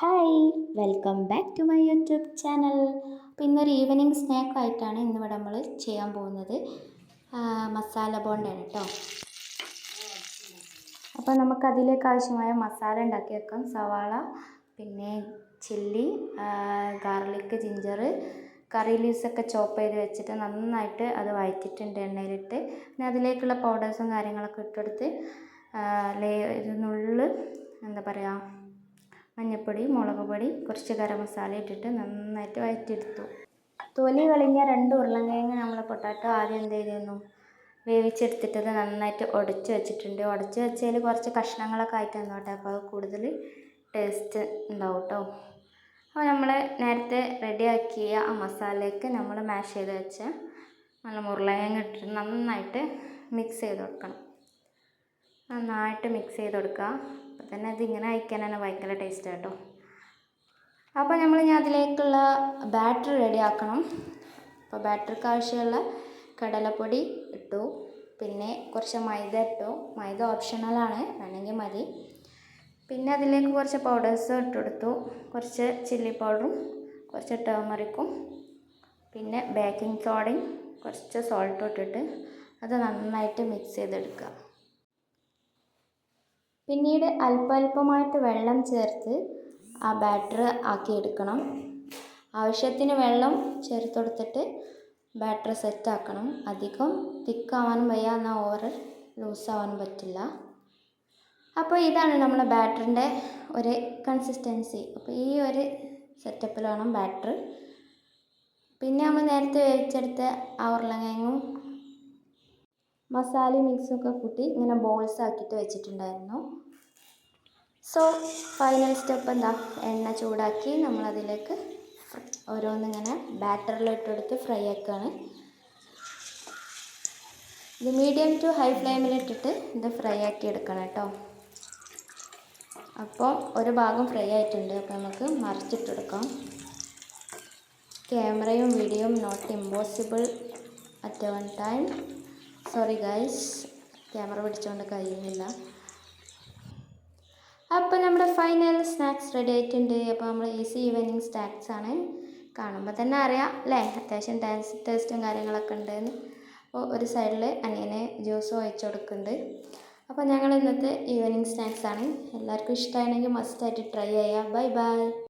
Hi, welcome back to my YouTube channel. അപ്പോൾ ഇന്നൊരു evening സ്നാക്കായിട്ടാണ് ഇന്നിവിടെ നമ്മൾ ചെയ്യാൻ പോകുന്നത്. മസാല ബോണ്ടയാണ് കേട്ടോ. അപ്പോൾ നമുക്കതിലേക്ക് ആവശ്യമായ മസാല ഉണ്ടാക്കി വെക്കാം. സവാള, പിന്നെ ചില്ലി, ഗാർലിക്, ജിഞ്ചർ, കറി ലീവ്സൊക്കെ ചോപ്പ് ചെയ്ത് വെച്ചിട്ട് നന്നായിട്ട് അത് വഴറ്റിയിട്ടുണ്ട് എണ്ണയിലിട്ട്. പിന്നെ അതിലേക്കുള്ള പൗഡേഴ്സും കാര്യങ്ങളൊക്കെ ഇട്ടെടുത്ത് നുള്ള് എന്താ പറയുക, മഞ്ഞൾപ്പൊടി, മുളക് പൊടി, കുറച്ച് ഗരം മസാല ഇട്ടിട്ട് നന്നായിട്ട് വഴറ്റിയെടുത്തു. തൊലി കളിഞ്ഞ 2 ഉരുളൻകിഴങ്ങ് നമ്മൾ പൊട്ടാറ്റോ ആദ്യം എന്ത് ചെയ്തിരുന്നു, വേവിച്ചെടുത്തിട്ടത് നന്നായിട്ട് ഉടച്ച് വെച്ചിട്ടുണ്ട്. ഉടച്ച് വെച്ചതിൽ കുറച്ച് കഷ്ണങ്ങളൊക്കെ ആയിട്ട് വന്നോട്ടെ, അപ്പോൾ അത് കൂടുതൽ ടേസ്റ്റ് ഉണ്ടാവും കേട്ടോ. അപ്പോൾ നമ്മൾ നേരത്തെ റെഡിയാക്കിയ ആ മസാലയ്ക്ക് നമ്മൾ മാഷ് ചെയ്ത് വെച്ച നല്ല ഉരുളൻകിഴങ്ങ് ഇട്ടിട്ട് നന്നായിട്ട് മിക്സ് ചെയ്ത് കൊടുക്കണം. നന്നായിട്ട് മിക്സ് ചെയ്ത് കൊടുക്കുക. അപ്പോൾ തന്നെ ഇതിങ്ങനെ അയക്കാൻ തന്നെ ഭയങ്കര ടേസ്റ്റ് കേട്ടോ. അപ്പോൾ നമ്മൾ ഇനി അതിലേക്കുള്ള ബാറ്റർ റെഡിയാക്കണം. അപ്പോൾ ബാറ്റർക്ക് ആവശ്യമുള്ള കടലപ്പൊടി ഇട്ടു, പിന്നെ കുറച്ച് മൈദ ഇട്ടു. മൈദ ഓപ്ഷണലാണ്, വേണമെങ്കിൽ മതി. പിന്നെ അതിലേക്ക് കുറച്ച് പൗഡേഴ്സ് ഇട്ടെടുത്തു. കുറച്ച് ചില്ലി പൗഡറും കുറച്ച് ടേമറിക്കും പിന്നെ ബേക്കിംഗ് സോഡയും കുറച്ച് സോൾട്ടും ഇട്ടിട്ട് അത് നന്നായിട്ട് മിക്സ് ചെയ്തെടുക്കുക. പിന്നീട് അല്പമായിട്ട് വെള്ളം ചേർത്ത് ആ ബാറ്റർ ആക്കിയെടുക്കണം. ആവശ്യത്തിന് വെള്ളം ചേർത്ത് കൊടുത്തിട്ട് ബാറ്റർ സെറ്റാക്കണം. അധികം തിക്കാവാനും വയ്യ, എന്നാൽ ഓവർ ലൂസാവാനും പറ്റില്ല. അപ്പോൾ ഇതാണ് നമ്മളെ ബാറ്ററിൻ്റെ ഒരു കൺസിസ്റ്റൻസി. അപ്പോൾ ഈ ഒരു സെറ്റപ്പിൽ വേണം ബാറ്റർ. പിന്നെ നമ്മൾ നേരത്തെ വേവിച്ചെടുത്ത ആ ഉരുളക്കിഴങ്ങും മസാല മിക്സൊക്കെ കൂട്ടി ഇങ്ങനെ ബോൾസ് ആക്കിയിട്ട് വെച്ചിട്ടുണ്ടായിരുന്നു. സോ ഫൈനൽ സ്റ്റെപ്പ് എന്താ, എണ്ണ ചൂടാക്കി നമ്മളതിലേക്ക് ഓരോന്നിങ്ങനെ ബാറ്ററിൽ ഇട്ടെടുത്ത് ഫ്രൈ ആക്കുകയാണ്. ഇത് മീഡിയം ടു ഹൈ ഫ്ലെയിമിലിട്ടിട്ട് ഇത് ഫ്രൈ ആക്കി എടുക്കണം കേട്ടോ. അപ്പോൾ ഒരു ഭാഗം ഫ്രൈ ആയിട്ടുണ്ട്. അപ്പോൾ നമുക്ക് മറിച്ചിട്ടെടുക്കാം. ക്യാമറയും വീഡിയോയും not impossible at one time. Sorry guys, camera പിടിച്ചുകൊണ്ട് കഴിയുന്നില്ല. അപ്പോൾ നമ്മുടെ ഫൈനൽ സ്നാക്സ് റെഡി ആയിട്ടുണ്ട്. അപ്പോൾ നമ്മൾ ഈസി ഈവനിങ് സ്നാക്സ് ആണ്. കാണുമ്പോൾ തന്നെ അറിയാം അല്ലേ, അത്യാവശ്യം ടേസ്റ്റും കാര്യങ്ങളൊക്കെ ഉണ്ട്. അപ്പോൾ ഒരു സൈഡിൽ അനിയന് ജ്യൂസും ഒഴിച്ച് കൊടുക്കുന്നുണ്ട്. അപ്പോൾ ഞങ്ങൾ ഇന്നത്തെ ഈവനിങ് സ്നാക്സ് ആണ്. എല്ലാവർക്കും ഇഷ്ടമാണെങ്കിൽ മസ്റ്റായിട്ട് ട്രൈ ചെയ്യുക. Bye bye.